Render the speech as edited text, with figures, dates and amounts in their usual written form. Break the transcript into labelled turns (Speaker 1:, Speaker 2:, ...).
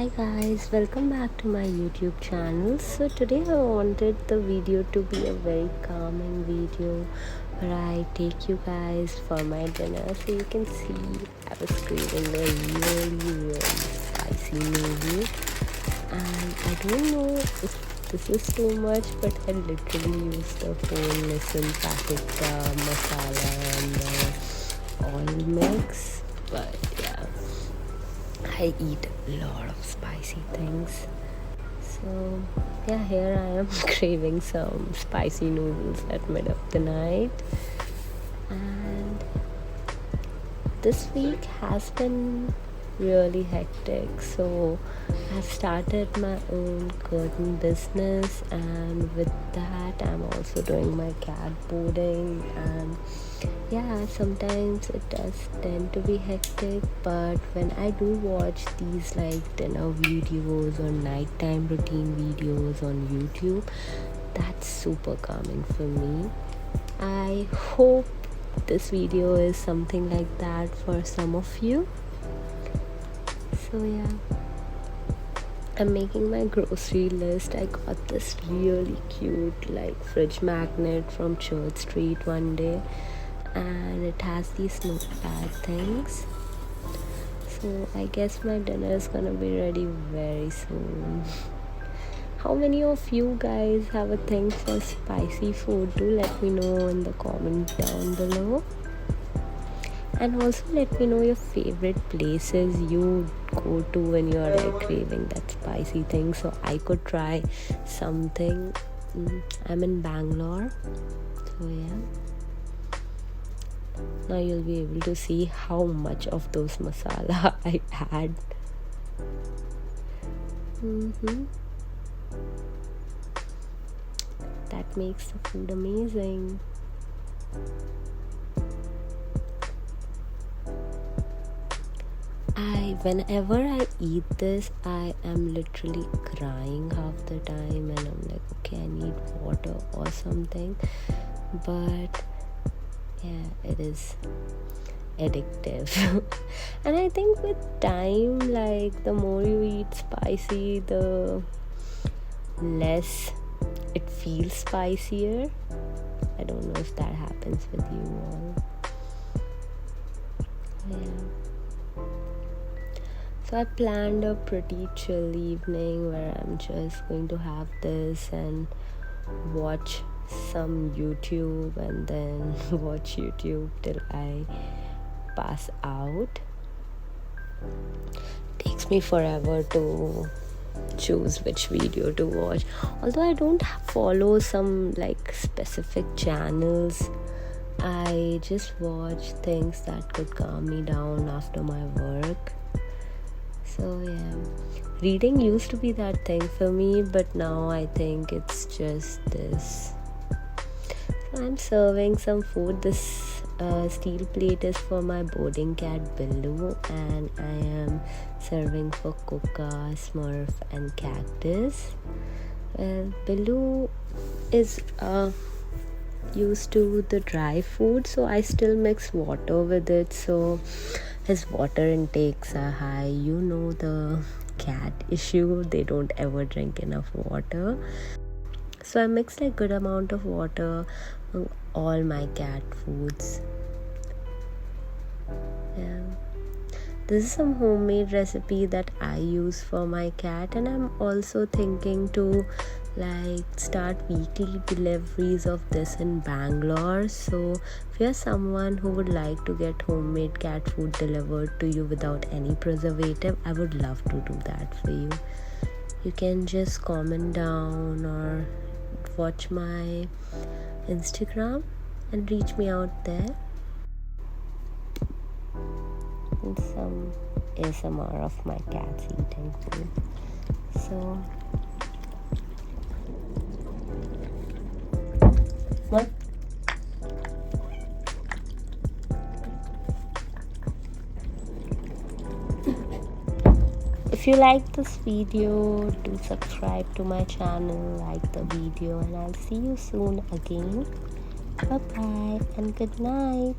Speaker 1: Hi guys, welcome back to my YouTube channel. So today I wanted the video to be a very calming video where I take you guys for my dinner. So you can see I was craving a really spicy noodle, and I don't know if this is too much, but I literally used the whole listen packet masala and oil mix. But yeah, I eat a lot of spicy things. So yeah, here I am craving some spicy noodles at mid of the night. And this week has been really hectic. So I've started my own curtain business, and with that I'm also doing my cat boarding. And yeah, sometimes it does tend to be hectic, but when I do watch these like dinner videos or nighttime routine videos on YouTube, that's super calming for me. I hope this video is something like that for some of you. So yeah, I'm making my grocery list. I got this really cute like fridge magnet from Church Street one day, and it has these notepad things. So I guess my dinner is gonna be ready very soon. How many of you guys have a thing for spicy food? Do let me know in the comment down below. And also let me know your favorite places you go to when you are like craving that spicy thing, so I could try something. I'm in Bangalore, so yeah. Now you'll be able to see how much of those masala I had. That makes the food amazing. Whenever I eat this, I am literally crying half the time, and I'm like, okay, I need water or something. But yeah, it is addictive. And I think with time, like the more you eat spicy, the less it feels spicier. I don't know if that happens with you all. Yeah. So I planned a pretty chill evening where I'm just going to have this and watch some YouTube, and then watch YouTube till I pass out. Takes me forever to choose which video to watch, although I don't follow some like specific channels. I just watch things that could calm me down after my work. So yeah, reading used to be that thing for me, but now I think it's just this. So I'm serving some food. This steel plate is for my boarding cat Billu, and I am serving for Kuka, Smurf and Cactus. Well, Billu is used to the dry food, so I still mix water with it, so his water intakes are high. You know the cat issue, they don't ever drink enough water. So I mix like good amount of water on all my cat foods. Yeah. This is some homemade recipe that I use for my cat, and I'm also thinking to like start weekly deliveries of this in Bangalore. So if you're someone who would like to get homemade cat food delivered to you without any preservative, I would love to do that for you. You can just comment down or watch my Instagram and reach me out there. And some ASMR of my cats eating food. So what? If you like this video, do subscribe to my channel, like the video, and I'll see you soon again. Bye bye and good night.